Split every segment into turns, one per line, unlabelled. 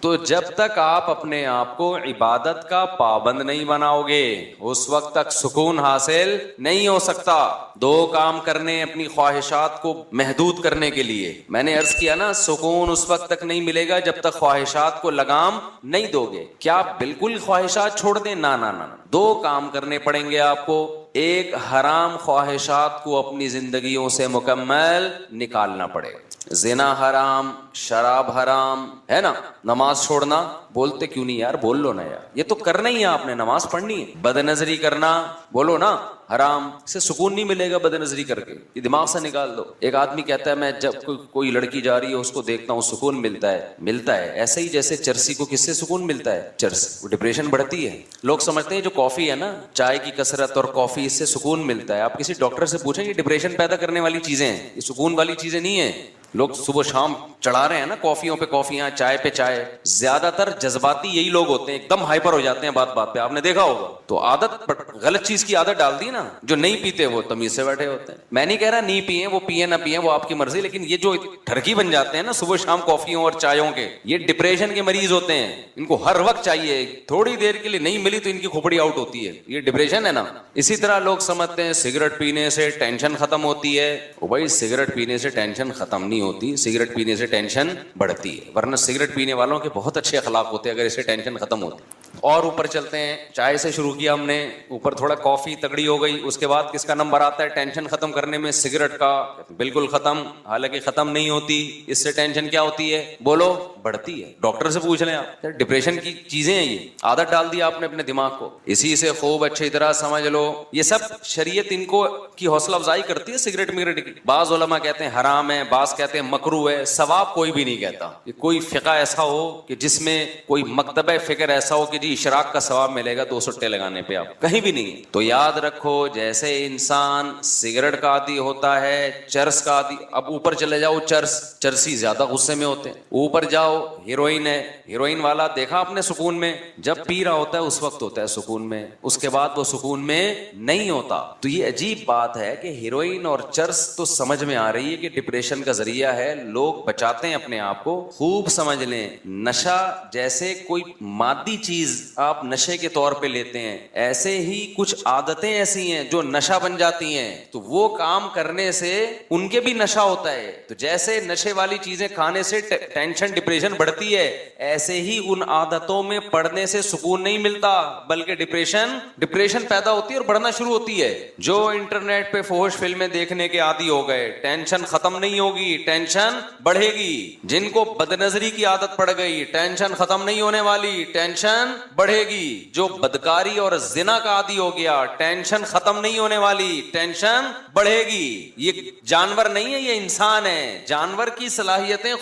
تو جب تک آپ اپنے آپ کو عبادت کا پابند نہیں بناؤ گے اس وقت تک سکون حاصل نہیں ہو سکتا. دو کام کرنے اپنی خواہشات کو محدود کرنے کے لیے. میں نے عرض کیا نا سکون اس وقت تک نہیں ملے گا جب تک خواہشات کو لگام نہیں دو گے. کیا آپ بالکل خواہشات چھوڑ دیں؟ نہ نہ نہ. دو کام کرنے پڑیں گے آپ کو. ایک، حرام خواہشات کو اپنی زندگیوں سے مکمل نکالنا پڑے. زنا حرام، شراب حرام ہے نا. نماز چھوڑنا، بولتے کیوں نہیں یار، بول لو نا یار، یہ تو کرنا ہی ہے آپ نے، نماز پڑھنی ہے. بد نظری کرنا، بولو نا حرام. اس سے سکون نہیں ملے گا بد نظری کر کے، یہ دماغ سے نکال دو. ایک آدمی کہتا ہے میں جب کوئی لڑکی جا رہی ہے اس کو دیکھتا ہوں سکون ملتا ہے. ملتا ہے ایسے ہی جیسے چرسی کو کس سے سکون ملتا ہے؟ چرس. وہ ڈپریشن بڑھتی ہے. لوگ سمجھتے ہیں جو کافی ہے نا، چائے کی کثرت اور کافی، اس سے سکون ملتا ہے. آپ کسی ڈاکٹر سے پوچھیں یہ ڈپریشن پیدا کرنے والی چیزیں ہیں، یہ سکون والی چیزیں نہیں ہیں. لوگ صبح شام چڑھا رہے ہیں نا کافیوں پہ کافیاں، چائے پہ چائے. زیادہ تر جذباتی یہی لوگ ہوتے ہیں، ایک دم ہائپر ہو جاتے ہیں بات بات پہ، آپ نے دیکھا ہوگا. تو عادت غلط چیز کی عادت ڈال دی نا. جو نہیں پیتے وہ تمیز سے بیٹھے ہوتے ہیں. میں نہیں کہہ رہا نہیں پیئیں، وہ پیئیں نہ پیئیں وہ آپ کی مرضی، لیکن یہ جو ٹھرکی بن جاتے ہیں نا صبح شام کافیوں اور چائےوں کے، یہ ڈپریشن کے مریض ہوتے ہیں. ان کو ہر وقت چاہیے، تھوڑی دیر کے لیے نہیں ملی تو ان کی کھوپڑی آؤٹ ہوتی ہے. یہ ڈپریشن ہے نا. اسی طرح لوگ سمجھتے ہیں سگریٹ پینے سے ٹینشن ختم ہوتی ہے. وہ بھائی سگریٹ پینے سے ٹینشن ختم نہیں ہوتی، سگریٹ پینے سے ٹینشن بڑھتی ہے. ورنہ سگریٹ پینے والوں کے بہت اچھے اخلاق ہوتے ہیں اگر اسے ٹینشن ختم ہوتی. اور اوپر چلتے ہیں، چائے سے شروع کیا ہم نے، اوپر تھوڑا کافی تگڑی ہو گئی، اس کے بعد کس کا نمبر آتا ہے ٹینشن ختم کرنے میں؟ سگریٹ کا. بالکل ختم، حالانکہ ختم نہیں ہوتی. اس سے ٹینشن کیا ہوتی ہے؟ بولو، بڑھتی ہے. ڈاکٹر سے پوچھ لیں آپ. ڈپریشن کی چیزیں ہیں یہ، عادت ڈال دی آپ نے اپنے دماغ کو. اسی سے خوب اچھی طرح سمجھ لو یہ سب شریعت ان کو کی حوصلہ افزائی کرتی ہے سگریٹ مگریٹ کی. بعض علماء کہتے ہیں حرام ہے، بعض کہتے ہیں مکروہ ہے. ثواب کوئی بھی نہیں کہتا. کہ کوئی فقہ ایسا ہو کہ جس میں کوئی مکتبہ فکر ایسا ہو کہ جی اشراق کا ثواب ملے گا 2 سٹے لگانے پہ، آپ کہیں بھی نہیں. تو یاد رکھو جیسے انسان سگریٹ کا عادی ہوتا ہے، چرس کا عادی. اب اوپر چلے جاؤ، چرسی زیادہ غصے میں ہوتے ہیں. اوپر جاؤ، ہیروئن ہے، ہیروئن والا دیکھا آپ نے سکون میں جب پی رہا ہوتا ہے اس وقت ہوتا ہے سکون میں، اس کے بعد وہ سکون میں نہیں ہوتا. تو یہ عجیب بات ہے کہ ہیروئن اور چرس تو سمجھ میں آ رہی ہے کہ ڈپریشن کا ذریعہ ہے، لوگ بچاتے ہیں اپنے آپ کو. خوب سمجھ لیں، نشہ جیسے کوئی مادی چیز آپ نشے کے طور پہ لیتے ہیں، ایسے ہی کچھ عادتیں ایسی ہیں جو نشہ بن جاتی ہیں. تو وہ کام کرنے سے ان کے بھی نشہ ہوتا ہے. تو جیسے نشے والی چیزیں کھانے سے ٹینشن ڈپریشن بڑھتی ہے، ایسے ہی ان عادتوں میں پڑنے سے سکون نہیں ملتا بلکہ ڈپریشن پیدا ہوتی ہے اور بڑھنا شروع ہوتی ہے. جو انٹرنیٹ پہ فحش فلمیں دیکھنے کے عادی ہو گئے، ٹینشن ختم نہیں ہوگی، ٹینشن بڑھے گی. جن کو بد نظری کی عادت پڑ گئی، ٹینشن ختم نہیں ہونے والی، ٹینشن بڑھے گی. جو بدکاری اور زنا کا عادی ہو گیا، ٹینشن ختم نہیں ہونے والی، ٹینشن بڑھے گی. یہ جانور نہیں ہے، یہ انسان ہے. جانور کی صلاحیتیں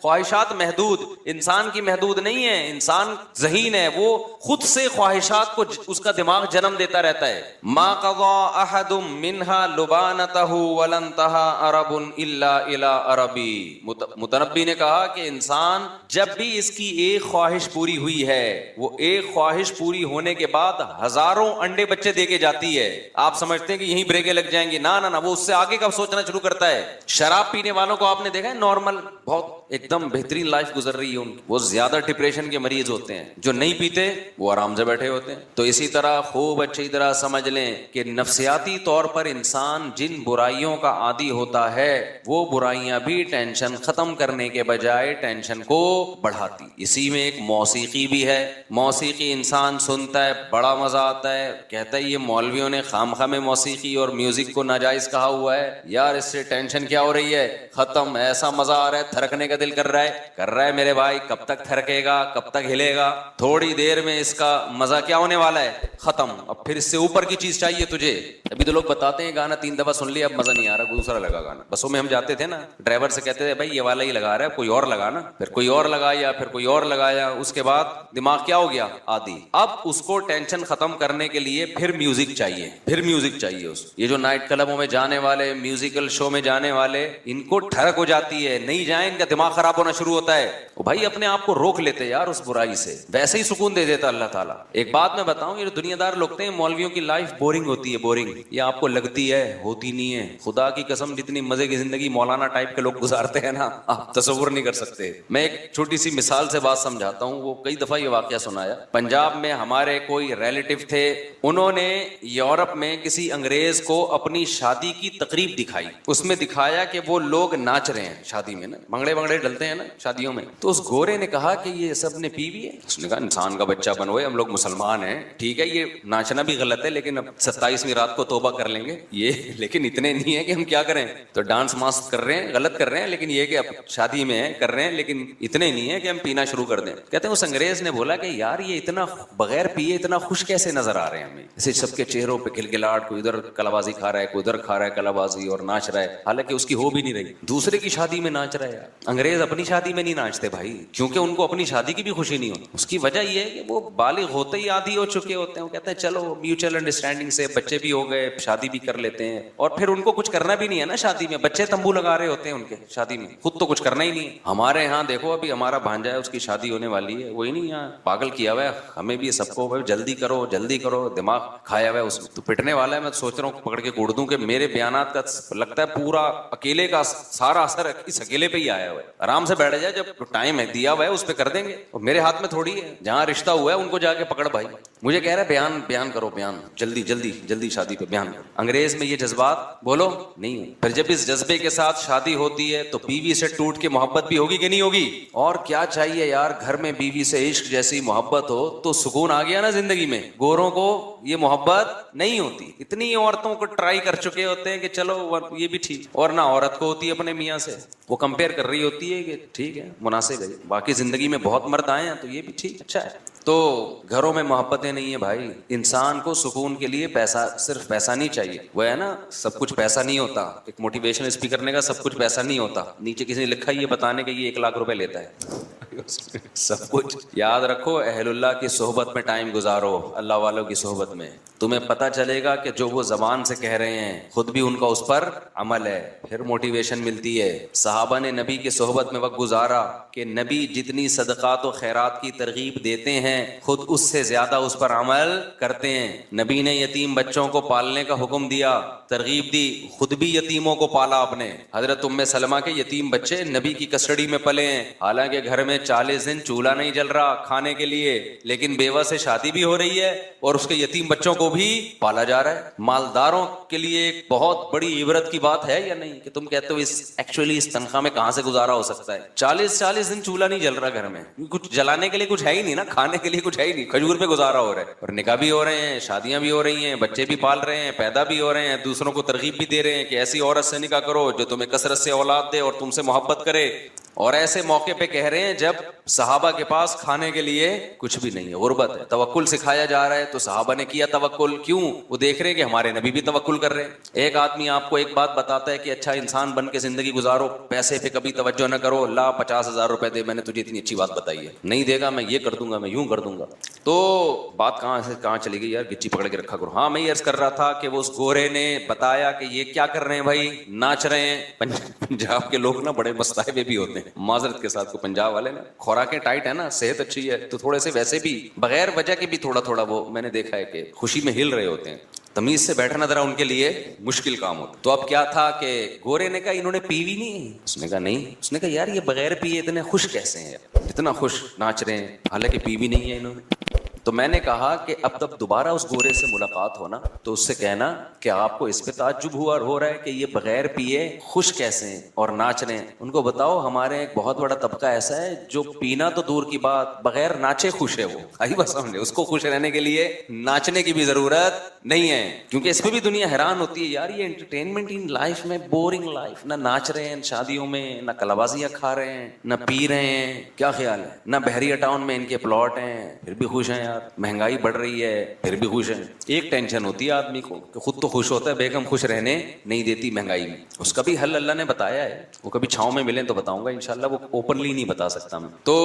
خواہشات محدود، انسان کی محدود نہیں ہے. انسان ذہین ہے، وہ خود سے خواہشات کو اس کا دماغ جنم دیتا رہتا ہے. ما قضى احد منها لبانته ولا انتهى عرب الا الى عربی. متنبی نے کہا کہ انسان جب بھی اس کی ایک خواہش پوری ہوئی ہے، وہ ایک خواہش پوری ہونے کے بعد ہزاروں انڈے بچے دے کے جاتی ہے. آپ سمجھتے ہیں کہ یہیں بریکیں لگ جائیں گی، نہ نہ نہ، وہ اس سے آگے کا سوچنا شروع کرتا ہے. شراب پینے والوں کو آپ نے دیکھا ہے، نارمل بہت ایک دم بہترین لائف گزر رہی ہے ان کی، وہ زیادہ ڈپریشن کے مریض ہوتے ہیں. جو نہیں پیتے وہ آرام سے بیٹھے ہوتے ہیں. تو اسی طرح خوب اچھی طرح سمجھ لیں کہ نفسیاتی طور پر انسان جن برائیوں کا عادی ہوتا ہے، وہ برائیاں بھی ٹینشن ختم کرنے کے بجائے ٹینشن کو بڑھاتی. اسی میں ایک موسیقی بھی ہے. موسیقی انسان سنتا ہے، بڑا مزہ آتا ہے، کہتا ہے یہ مولویوں نے خامخواہ میں موسیقی اور میوزک کو ناجائز کہا ہوا ہے، یار اس سے ٹینشن کیا ہو رہی ہے، ختم. ایسا مزہ آ رہا ہے، تھرکنے کا دل کر رہا ہے میرے بھائی. کب تک تھرکے گا، کب تک ہلے گا؟ تھوڑی دیر میں اس کا مزہ کیا ہونے والا ہے، ختم. اب پھر اس سے اوپر کی چیز چاہیے تجھے. ابھی تو لوگ بتاتے ہیں گانا 3 دفعہ سن لیا اب مزہ نہیں آ رہا، دوسرا لگا گانا. بسوں میں ہم جاتے تھے نا، ڈرائیور سے کہتے تھے بھائی یہ والا ہی لگا رہا ہے، کوئی اور لگا نا. پھر کوئی اور لگایا، پھر کوئی اور لگایا. اس کے بعد دماغ کیا ہو گیا عادی. اب اس کو ٹینشن ختم کرنے کے لیے پھر میوزک چاہیے, پھر میوزک چاہیے اس. یہ جو نائٹ کلبوں میں جانے والے, میوزیکل شو میں جانے والے, ان کو ٹھڑک ہو جاتی ہے, نہیں جائیں ان کا دماغ خراب ہونا شروع ہوتا ہے. بھائی اپنے آپ کو روک لیتے یار اس برائی سے, ویسے ہی سکون دے دیتا اللہ تعالیٰ. ایک بات میں بتاؤں, یہ جو دنیا دار لوگ ہیں مولویوں کی لائف بورنگ ہوتی ہے, بورنگ. یہ آپ کو لگتی ہے, ہوتی نہیں ہے. خدا کی قسم جتنی مزے کی زندگی مولانا ٹائپ کے لوگ گزارتے ہیں نا, آپ تصور نہیں کر سکتے. میں ایک چھوٹی سی مثال سے بات سمجھاتا ہوں. وہ کئی دفعہ یہ واقعہ سنایا. پنجاب میں ہمارے کوئی ریلیٹو تھے, انہوں نے یورپ میں کسی انگریز کو اپنی شادی کی تقریب دکھائی. اس میں دکھایا کہ وہ لوگ ناچ رہے ہیں شادی میں نا, بھنگڑے بھنگڑے ڈلتے ہیں نا شادیوں میں. تو اس گورے نے کہا کہ یہ سب نے پی بھی ہے. اس نے کہا انسان کا بچہ بنوئے, ہم لوگ مسلمان ہیں, ٹھیک ہے یہ ناچنا بھی غلط ہے لیکن اب 27ویں رات کو توبہ کر لیں گے یہ, لیکن اتنے نہیں ہے کہ ہم کیا کریں. تو ڈانس ماس کر رہے ہیں, غلط کر رہے ہیں, لیکن یہ کہ اب شادی میں ہیں کر رہے ہیں, لیکن اتنے نہیں ہے کہ ہم پینا شروع کر دیں. کہتے ہیں اس انگریز نے بولا کہ یار یہ اتنا بغیر پیے اتنا خوش کیسے نظر آ رہے ہیں ہمیں, اسے سب کے چہروں پہ گلگلاہٹ, کوئی ادھر کلابازی کھا رہا ہے, کوئی ادھر کھا رہا ہے کلابازی اور ناچ رہا ہے, حالانکہ اس کی ہو بھی نہیں رہی, دوسرے کی شادی میں ناچ رہا ہے. انگریز اپنی شادی میں نہیں ناچتے بھائی, کیونکہ ان کو اپنی شادی کی بھی خوشی نہیں ہوتی. اس کی وجہ یہ ہے کہ وہ بالغ ہوتے ہی عادی ہو چکے ہوتے ہیں. وہ کہتے ہیں چلو میوچل انڈرسٹینڈنگ سے بچے بھی ہو گئے, شادی بھی کر لیتے ہیں, اور پھر ان کو کچھ کرنا بھی نہیں ہے نا شادی میں. بچے تمبو لگا رہے ہوتے ہیں ان کے شادی میں, خود تو کچھ کرنا ہی نہیں ہے. ہمارے یہاں دیکھو ابھی ہمارا بھانجا ہے, اس کی شادی ہونے والی ہے, وہی نہیں یہاں پاگل کیا ہوا ہے ہمیں بھی سب کو, جلدی کرو جلدی کرو, دماغ کھایا ہوا ہے اس میں. تو پٹنے والا ہے. میں سوچ رہا ہوں پکڑ کے کوڑ دوں کہ میرے بیانات کا لگتا ہے پورا اکیلے کا سارا اثر اس اکیلے پہ ہی آیا ہوا ہے. آرام سے بیٹھ جائے, جب ٹائم ہے دیا ہوا ہے اس پہ کر دیں گے. اور میرے ہاتھ میں تھوڑی ہے, جہاں رشتہ ہوا ہے ان کو جا کے پکڑ بھائی. مجھے کہہ رہا ہے بیان کرو, بیان جلدی جلدی جلدی شادی پہ بیان کرو. انگریز میں یہ جذبات بولو نہیں ہے. پھر جب اس جذبے کے ساتھ شادی ہوتی ہے تو بیوی سے ٹوٹ کے محبت بھی ہوگی کہ نہیں ہوگی. اور کیا چاہیے یار, گھر میں بیوی سے عشق جیسی محبت ہو تو سکون آ گیا نا زندگی میں. گوروں کو یہ محبت نہیں ہوتی. اتنی عورتوں کو ٹرائی کر چکے ہوتے ہیں کہ چلو یہ بھی ٹھیک, اور نہ عورت کو ہوتی ہے اپنے میاں سے, وہ کمپیئر کر رہی ہوتی ہے کہ ٹھیک ہے مناسب ہے, باقی زندگی میں بہت مرد آئے ہیں تو یہ بھی ٹھیک اچھا ہے. تو گھروں میں محبتیں نہیں ہیں بھائی. انسان کو سکون کے لیے پیسہ, صرف پیسہ نہیں چاہیے. وہ ہے نا سب کچھ پیسہ نہیں ہوتا, ایک موٹیویشن اسپیکر نے کہا سب کچھ پیسہ نہیں ہوتا, نیچے کسی نے لکھا یہ بتانے کہ یہ 1 لاکھ روپے لیتا ہے. سب کچھ یاد رکھو, اہل اللہ کی صحبت میں ٹائم گزارو, اللہ والوں کی صحبت میں, تمہیں پتہ چلے گا کہ جو وہ زبان سے کہہ رہے ہیں خود بھی ان کا اس پر عمل ہے, پھر موٹیویشن ملتی ہے. صحابہ نے نبی کی صحبت میں وقت گزارا کہ نبی جتنی صدقات و خیرات کی ترغیب دیتے ہیں خود اس سے زیادہ اس پر عمل کرتے ہیں. نبی نے یتیم بچوں کو پالنے کا حکم دیا, ترغیب دی, خود بھی یتیموں کو پالا اپنے. حضرت ام سلمہ کے یتیم بچے نبی کی کسٹڈی میں پلے ہیں, حالانکہ گھر میں 40 دن چولہا نہیں جل رہا کھانے کے لیے, لیکن بیوہ سے شادی بھی ہو رہی ہے اور اس کے یتیم بچوں کو بھی پالا جا رہا ہے. مالداروں کے لیے ایک بہت بڑی عبرت کی بات ہے یا نہیں, کہ تم کہتے ہو اس تنخواہ میں کہاں سے گزارا ہو سکتا ہے. 40 دن چولہا نہیں جل رہا گھر میں, کچھ جلانے کے لیے کچھ ہے ہی نہیں نا, کھانے کے لیے کچھ ہے ہی نہیں, کھجور پہ گزارا ہو رہا ہے. اور نکاح بھی ہو رہے ہیں, شادیاں بھی ہو رہی ہیں, بچے بھی پال رہے ہیں, پیدا بھی ہو رہے ہیں, دوسروں کو ترغیب بھی دے رہے ہیں کہ ایسی عورت سے نکاح کرو جو تمہیں کثرت سے اولاد دے اور تم سے محبت کرے. اور ایسے موقع پہ کہہ رہے ہیں جب صحابہ کے پاس کھانے کے لیے کچھ بھی نہیں ہے, غربت ہے. توکل سکھایا جا رہا ہے تو صحابہ نے کیا توکل. کیوں؟ وہ دیکھ رہے ہیں کہ ہمارے نبی بھی توکل کر رہے ہیں. ایک آدمی آپ کو ایک بات بتاتا ہے کہ اچھا انسان بن کے زندگی گزارو, پیسے پہ کبھی توجہ نہ کرو, لا 50,000 روپے دے, میں نے تجھے اتنی اچھی بات بتائی ہے, نہیں دے گا میں یہ کر دوں گا, میں یوں کر دوں گا. تو بات کہاں سے کہاں چلی گئی یار, گچی پکڑ کے رکھا کرو. ہاں میں یہ عرض کر رہا تھا کہ وہ اس گورے نے بتایا کہ یہ کیا کر رہے ہیں بھائی, ناچ رہے ہیں. پنجاب کے لوگ نا بڑے مستحبے بھی ہوتے ہیں, معذرت کے ساتھ, کو پنجاب والے نا خوراکیں ٹائٹ ہے نا, صحت اچھی ہے تو تھوڑے سے ویسے بھی بغیر وجہ کے بھی تھوڑا وہ میں نے دیکھا ہے کہ خوشی میں ہل رہے ہوتے ہیں. تمیز سے بیٹھنا ذرا ان کے لیے مشکل کام ہوتا. تو اب کیا تھا کہ گورے نے کہا انہوں نے پیوی نہیں, اس نے کہا نہیں. اس نے کہا یار یہ بغیر پیے اتنے خوش کیسے ہیں, اتنا خوش ناچ رہے ہیں, حالانکہ پیوی نہیں ہے انہوں نے. تو میں نے کہا کہ اب تب دوبارہ اس گورے سے ملاقات ہونا تو اس سے کہنا کہ آپ کو اس پہ تعجب ہوا اور ہو رہا ہے کہ یہ بغیر پیے خوش کیسے ہیں اور ناچ رہے ہیں. ان کو بتاؤ ہمارے ایک بہت بڑا طبقہ ایسا ہے جو پینا تو دور کی بات, بغیر ناچے خوش ہے. وہ آئی بس سمجھے, اس کو خوش رہنے کے لیے ناچنے کی بھی ضرورت نہیں ہے, کیونکہ اس پہ بھی دنیا حیران ہوتی ہے یار یہ انٹرٹینمنٹ ان لائف میں بورنگ لائف, نہ ناچ رہے ہیں شادیوں میں, نہ کلابازیاں کھا رہے ہیں, نہ پی رہے ہیں, کیا خیال ہے, نہ بحریہ ٹاؤن میں ان کے پلاٹ ہیں, پھر بھی خوش ہیں یار. یار, مہنگائی بڑھ رہی ہے پھر بھی خوش ہیں. ایک ٹینشن ہوتی ہے آدمی کو کہ خود تو خوش ہوتا ہے, بیگم خوش رہنے نہیں دیتی مہنگائی میں. اس کا بھی حل اللہ نے بتایا ہے, وہ کبھی چھاؤں میں ملیں تو بتاؤں گا انشاءاللہ, وہ اوپنلی نہیں بتا سکتا میں. تو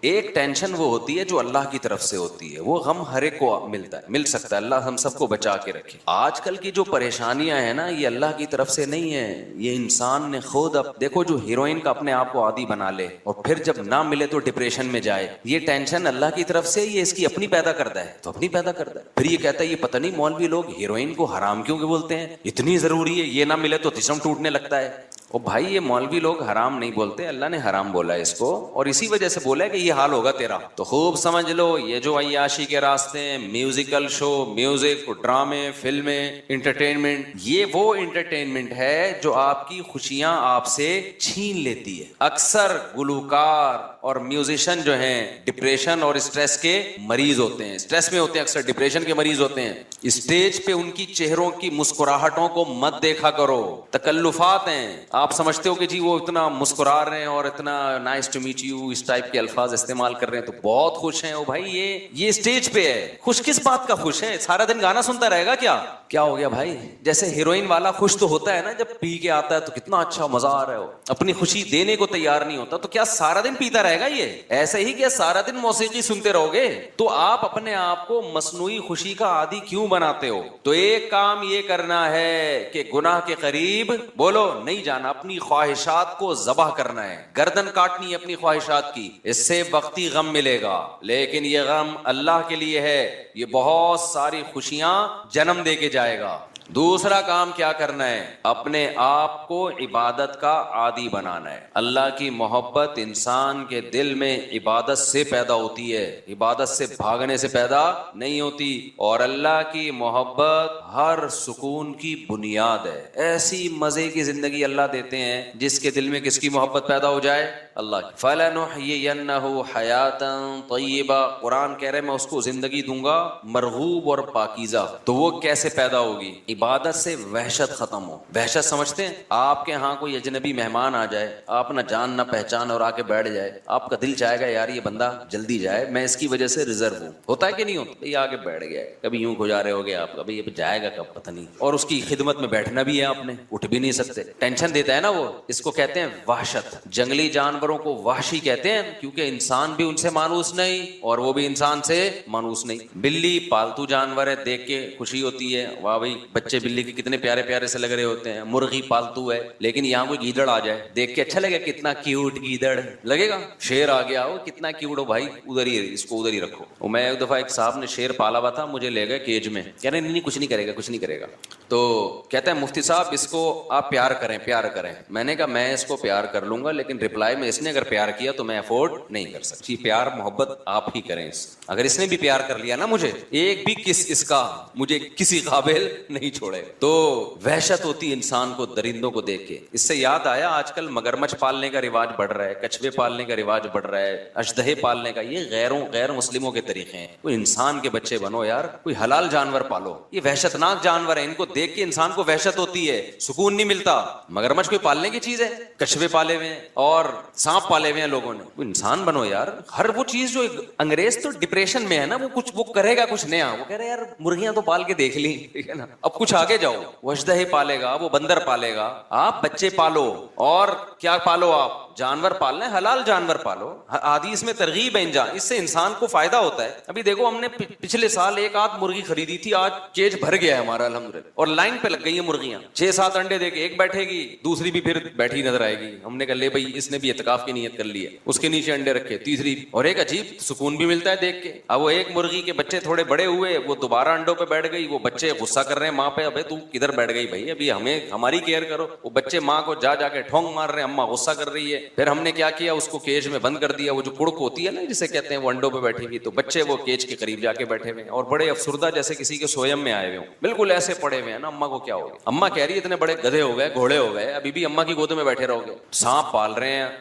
ایک ٹینشن وہ ہوتی ہے جو اللہ کی طرف سے ہوتی ہے, وہ غم ہر ایک کو ملتا ہے, مل سکتا ہے, اللہ ہم سب کو بچا کے رکھے. آج کل کی جو پریشانیاں ہیں نا, یہ اللہ کی طرف سے نہیں ہے, یہ انسان نے خود. اب دیکھو جو ہیروئن کا اپنے آپ کو عادی بنا لے اور پھر جب نہ ملے تو ڈپریشن میں جائے, یہ ٹینشن اللہ کی طرف سے, یہ اس کی اپنی پیدا کرتا ہے, تو اپنی پیدا کرتا ہے. پھر یہ کہتا ہے یہ پتہ نہیں مولوی لوگ ہیروئن کو حرام کیوں کہ بولتے ہیں, اتنی ضروری ہے, یہ نہ ملے تو جسم ٹوٹنے لگتا ہے. او بھائی, یہ مولوی لوگ حرام نہیں بولتے, اللہ نے حرام بولا ہے اس کو, اور اسی وجہ سے بولا ہے کہ یہ حال ہوگا تیرا. تو خوب سمجھ لو, یہ جو عیاشی کے راستے ہیں, میوزیکل شو, میوزک, ڈرامے, فلمیں, انٹرٹینمنٹ, یہ وہ انٹرٹینمنٹ ہے جو آپ کی خوشیاں آپ سے چھین لیتی ہے. اکثر گلوکار اور میوزیشین جو ہیں ڈپریشن اور اسٹریس کے مریض ہوتے ہیں, اسٹریس میں ہوتے ہیں, اکثر ڈپریشن کے مریض ہوتے ہیں. اسٹیج پہ ان کی چہروں کی مسکراہٹوں کو مت دیکھا کرو, تکلفات ہیں. آپ سمجھتے ہو کہ جی وہ اتنا مسکرا رہے ہیں اور اتنا نائس ٹو میٹ یو اس ٹائپ کے الفاظ استعمال کر رہے ہیں تو بہت خوش ہیں. او بھائی, یہ اسٹیج پہ ہے, خوش کس بات کا خوش ہے؟ سارا دن گانا سنتا رہے گا کیا ہو گیا بھائی؟ جیسے ہیروئن والا خوش تو ہوتا ہے نا, جب پی کے آتا ہے تو کتنا اچھا مزہ آ رہا ہے, اپنی خوشی دینے کو تیار نہیں ہوتا, تو کیا سارا دن پیتا رہے گا؟ یہ ایسے ہی کیا سارا دن موسیقی سنتے رہو گے؟ تو آپ اپنے آپ کو مصنوعی خوشی کا عادی کیوں بناتے ہو؟ تو ایک کام یہ کرنا ہے کہ گناہ کے قریب بولو نہیں جانا, اپنی خواہشات کو ذبح کرنا ہے, گردن کاٹنی ہے اپنی خواہشات کی. اس سے وقتی غم ملے گا, لیکن یہ غم اللہ کے لیے ہے, یہ بہت ساری خوشیاں جنم دے کے جائے گا. دوسرا کام کیا کرنا ہے؟ اپنے آپ کو عبادت کا عادی بنانا ہے. اللہ کی محبت انسان کے دل میں عبادت سے پیدا ہوتی ہے, عبادت سے بھاگنے سے پیدا نہیں ہوتی. اور اللہ کی محبت ہر سکون کی بنیاد ہے. ایسی مزے کی زندگی اللہ دیتے ہیں جس کے دل میں کس کی محبت پیدا ہو جائے؟ اللہ کی. فَلَنُحْيِيَنَّهُ حَيَاتًا طَيِّبَةً, قرآن کہہ رہے میں اس کو زندگی دوں گا مرغوب اور پاکیزہ. تو وہ کیسے پیدا ہوگی؟ عبادت سے وحشت ختم ہو. وحشت سمجھتے ہیں؟ آپ کے ہاں کوئی اجنبی مہمان آ جائے, آپ نہ جان نہ پہچان, اور آ کے بیٹھ جائے, آپ کا دل چاہے گا یار یہ بندہ جلدی جائے, میں اس کی وجہ سے ریزرو ہوں. ہوتا ہے کہ نہیں ہوتا؟ یہ آگے بیٹھ گیا ہے, کبھی یوں گزارے ہو گیا آپ, کبھی یہ جائے گا کب پتہ نہیں, اور اس کی خدمت میں بیٹھنا بھی ہے آپ نے, اٹھ بھی نہیں سکتے, ٹینشن دیتا ہے نا وہ. اس کو کہتے ہیں وحشت. جنگلی جانوروں کو وحشی کہتے ہیں کیونکہ انسان بھی ان سے مانوس نہیں اور وہ بھی انسان سے مانوس نہیں. بلی پالتو جانور ہے, دیکھ کے خوشی ہوتی ہے, واہ بھائی بچے بلی کے کتنے پیارے پیارے سے لگ رہے ہوتے ہیں. مرغی پالتو ہے, لیکن یہاں کوئی گیدڑ آ جائے دیکھ کے اچھا لگے, کتنا کیوٹ گیدڑ لگے گا. شیر آ گیا, وہ کتنا کیوٹ ہو بھائی, ادھر ہی اس کو ادھر ہی رکھو. وہ میں ایک دفعہ ایک صاحب نے شیر پالا ہوا تھا, مجھے لے گئے کیج میں, کہہ رہے نہیں کچھ نہیں کرے گا, کچھ نہیں کرے گا. تو کہتا ہے مفتی صاحب اس کو آپ پیار کریں, پیار کریں. میں نے کہا میں اس کو پیار کر لوں گا, لیکن ریپلائی میں اس نے اگر پیار کیا تو میں افورڈ نہیں کر سکتی. پیار محبت آپ ہی کریں. اگر اس نے بھی پیار کر لیا نا مجھے, ایک بھی کس اس کا مجھے کسی قابل نہیں چھوڑے. تو وحشت ہوتی انسان کو درندوں کو دیکھ کے. اس سے یاد آیا آج کل مگرمچھ پالنے کا رواج بڑھ رہا ہے, کچھوے پالنے کا رواج بڑھ رہا ہے, اژدہے پالنے کا. یہ غیر مسلموں کے طریقے ہیں. کوئی انسان کے بچے بنو یار, کوئی حلال جانور پالو. یہ وحشتناک جانور ہیں, ان کو دیکھ کے انسان کو وحشت ہوتی ہے, سکون نہیں ملتا. مگرمچھ کوئی پالنے کی چیز ہے؟ کچھوے پالے ہوئے ہیں اور سانپ پالے ہوئے ہیں لوگوں نے. کوئی انسان بنو یار. ہر وہ چیز جو انگریز تو ڈپریشن میں ہے نا, وہ کرے گا کچھ نیا. وہ کہہ رہے یار مرغیاں تو پال کے دیکھ لی, ٹھیک ہے نا, اب کچھ آگے جاؤ. وہ اژدہے پالے گا, وہ بندر پالے گا. آپ بچے پالو, اور کیا پالو؟ آپ جانور پالنا ہے, حلال جانور پالو. حدیث میں ترغیب ہے اس سے انسان کو فائدہ ہوتا ہے. ابھی دیکھو ہم نے پچھلے سال ایک آدھ مرغی خریدی تھی, آج کیج بھر گیا ہے ہمارا الحمدللہ, اور لائن پہ لگ گئی ہیں مرغیاں. 6-7 انڈے دے کے ایک بیٹھے گی, دوسری بھی پھر بیٹھی نظر آئے گی. ہم نے کہا لے بھائی اس نے بھی اعتکاف کی نیت کر لی ہے, اس کے نیچے انڈے رکھے, تیسری, اور ایک عجیب سکون بھی ملتا ہے دیکھ کے. اب وہ ایک مرغی کے بچے تھوڑے بڑے ہوئے, وہ دوبارہ انڈوں پہ بیٹھ گئی. وہ بچے غصہ کر رہے ہیں ماں پہ, ابے تو کدھر بیٹھ گئی بھائی, ابھی ہمیں ہماری کیئر کرو. وہ بچے ماں کو جا کے ٹھونگ مار رہے ہیں, اماں غصہ کر رہی ہے. پھر ہم نے کیا کیا, اس کو کیج میں بند کر دیا. وہ جو کڑک ہوتی ہے نا جسے کہتے ہیں, وہ انڈوں پہ بیٹھی ہوئی, تو بچے وہ کیج کے قریب جا کے بیٹھے ہوئے اور بڑے افسردہ جیسے کسی کے سویم میں آئے ہوئے ہوں, بالکل ایسے پڑے ہوئے ہیں نا. اماں کو کیا ہو گیا؟ اماں کہہ رہی ہے اتنے بڑے گدھے ہو گئے, گھوڑے ہو گئے, ابھی بھی اماں کی گود میں بیٹھے رہو گے. سانپ پال رہے ہیں